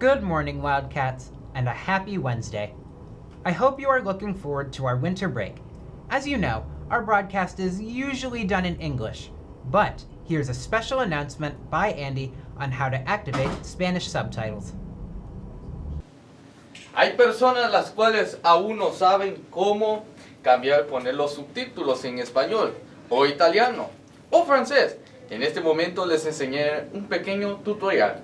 Good morning, Wildcats, and a happy Wednesday. I hope you are looking forward to our winter break. As you know, our broadcast is usually done in English, but here's a special announcement by Andy on how to activate Spanish subtitles. Hay personas las cuales aún no saben cómo poner los subtítulos en español, o italiano, o francés. En este momento les enseñaré un pequeño tutorial.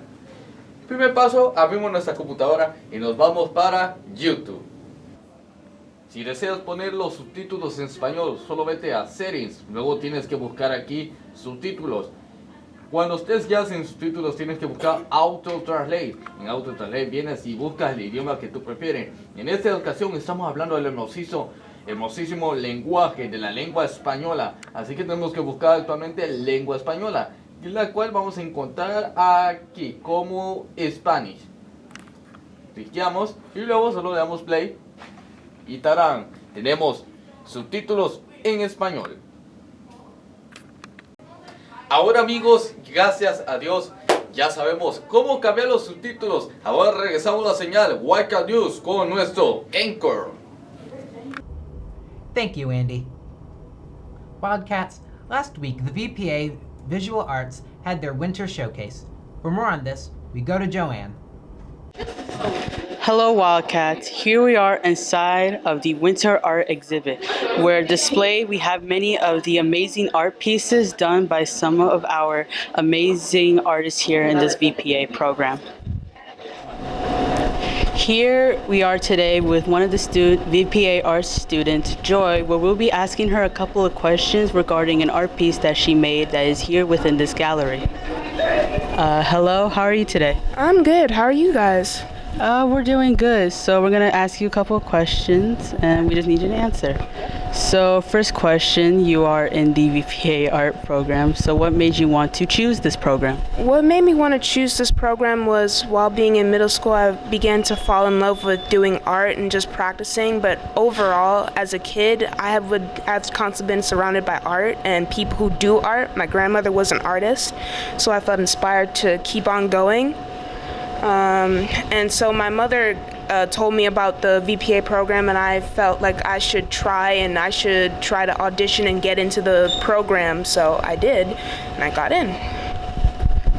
Primer paso, abrimos nuestra computadora y nos vamos para YouTube. Si deseas poner los subtítulos en español, solo vete a Settings, luego tienes que buscar aquí subtítulos. Cuando estés ya sin subtítulos tienes que buscar Auto Translate. En Auto Translate vienes y buscas el idioma que tú prefieres. En esta ocasión estamos hablando del hermosísimo lenguaje de la lengua española. Así que tenemos que buscar actualmente lengua española, la cual vamos a encontrar aquí como Spanish. Clicamos y luego solo le damos play y tarán, tenemos subtítulos en español. Ahora amigos, gracias a Dios, ya sabemos cómo cambiar los subtítulos. Ahora regresamos a la señal Wildcat News con nuestro Anchor. Thank you, Andy. Wildcats, last week the VPA Visual Arts had their winter showcase. For more on this, we go to Joanne. Hello Wildcats, here we are inside of the Winter Art Exhibit, where displayed we have many of the amazing art pieces done by some of our amazing artists here in this VPA program. Here we are today with one of the VPA art students, Joy, where we'll be asking her a couple of questions regarding an art piece that she made that is here within this gallery. Hello, how are you today? I'm good. How are you guys? We're doing good. So we're going to ask you a couple of questions and we just need you to answer. So first question, you are in the VPA art program. So what made you want to choose this program? What made me want to choose this program was while being in middle school, I began to fall in love with doing art and just practicing. But overall, as a kid, I've constantly been surrounded by art and people who do art. My grandmother was an artist, so I felt inspired to keep on going. And so my mother told me about the VPA program, and I felt like I should try to audition and get into the program. So I did, and I got in.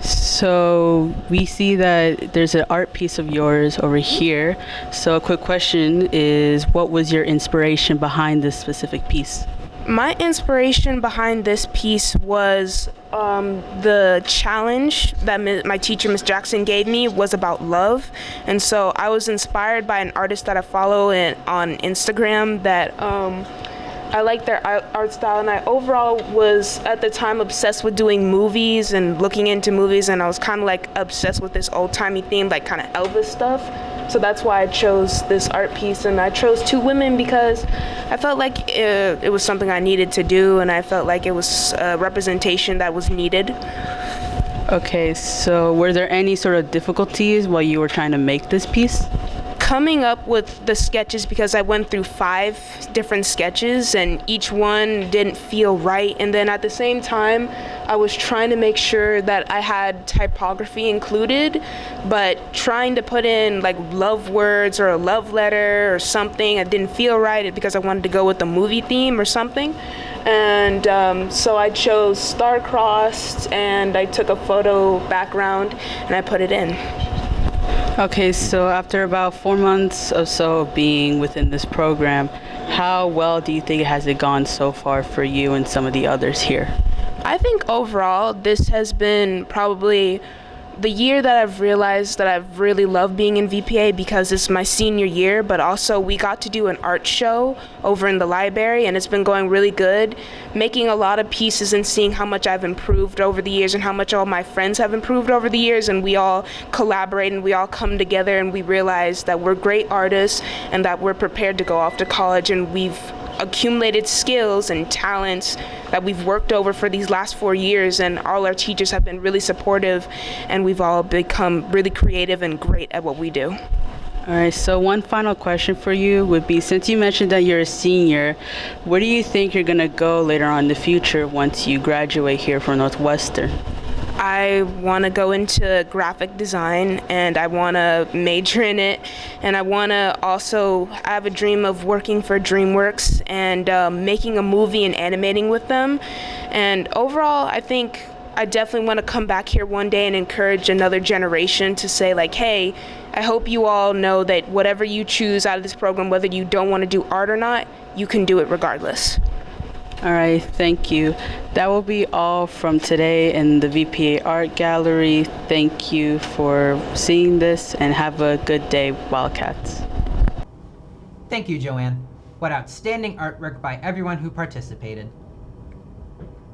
So we see that there's an art piece of yours over here. So a quick question is, what was your inspiration behind this specific piece? My inspiration behind this piece was the challenge that my teacher, Miss Jackson, gave me was about love. And so I was inspired by an artist that I follow on Instagram that I like their art style. And I overall was, at the time, obsessed with doing movies and looking into movies. And I was kind of like obsessed with this old-timey theme, like kind of Elvis stuff. So that's why I chose this art piece, and I chose two women because I felt like it was something I needed to do, and I felt like it was a representation that was needed. Okay, so were there any sort of difficulties while you were trying to make this piece? Coming up with the sketches, because I went through 5 different sketches and each one didn't feel right, and then at the same time I was trying to make sure that I had typography included, but trying to put in like love words or a love letter or something, it didn't feel right because I wanted to go with the movie theme or something. And so I chose star-crossed, and I took a photo background and I put it in. Okay, so after about 4 months or so of being within this program, how well do you think has it gone so far for you and some of the others here? I think overall this has been probably the year that I've realized that I've really loved being in VPA, because it's my senior year, but also we got to do an art show over in the library, and it's been going really good, making a lot of pieces and seeing how much I've improved over the years and how much all my friends have improved over the years, and we all collaborate and we all come together and we realize that we're great artists and that we're prepared to go off to college, and we've accumulated skills and talents that we've worked over for these last 4 years, and all our teachers have been really supportive, and we've all become really creative and great at what we do. All right, so one final question for you would be, since you mentioned that you're a senior, where do you think you're going to go later on in the future once you graduate here from Northwestern? I want to go into graphic design and I want to major in it, and I want to also, I have a dream of working for DreamWorks and making a movie and animating with them. And overall, I think I definitely want to come back here one day and encourage another generation to say like, hey, I hope you all know that whatever you choose out of this program, whether you don't want to do art or not, you can do it regardless. All right, thank you. That will be all from today in the VPA Art Gallery. Thank you for seeing this and have a good day, Wildcats. Thank you, Joanne. What outstanding artwork by everyone who participated.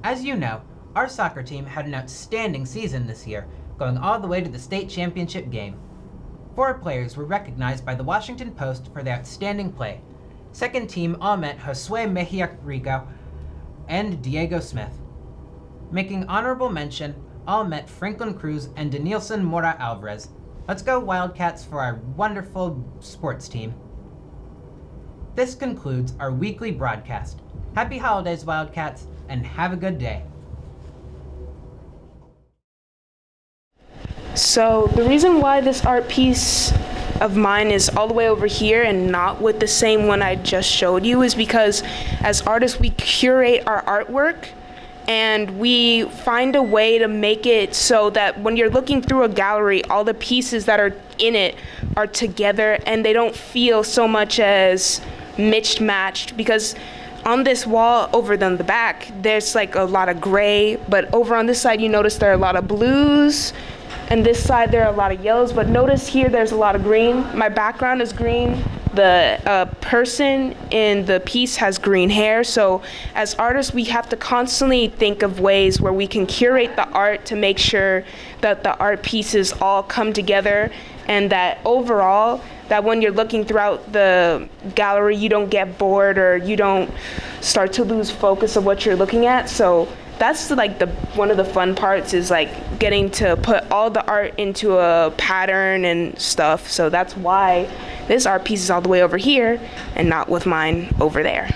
As you know, our soccer team had an outstanding season this year, going all the way to the state championship game. 4 players were recognized by the Washington Post for their outstanding play. Second team all met Josue Mejia Rico and Diego Smith. Making honorable mention, all met Franklin Cruz and Denilson Mora Alvarez. Let's go Wildcats for our wonderful sports team. This concludes our weekly broadcast. Happy holidays, Wildcats, and have a good day. So the reason why this art piece of mine is all the way over here and not with the same one I just showed you is because as artists we curate our artwork and we find a way to make it so that when you're looking through a gallery, all the pieces that are in it are together and they don't feel so much as matched, because on this wall over on the back there's like a lot of gray, but over on this side you notice there are a lot of blues. And this side there are a lot of yellows, but notice here there's a lot of green. My background is green. The person in the piece has green hair. So as artists, we have to constantly think of ways where we can curate the art to make sure that the art pieces all come together and that overall, that when you're looking throughout the gallery, you don't get bored or you don't start to lose focus of what you're looking at. So that's like one of the fun parts is like getting to put all the art into a pattern and stuff. So that's why this art piece is all the way over here and not with mine over there.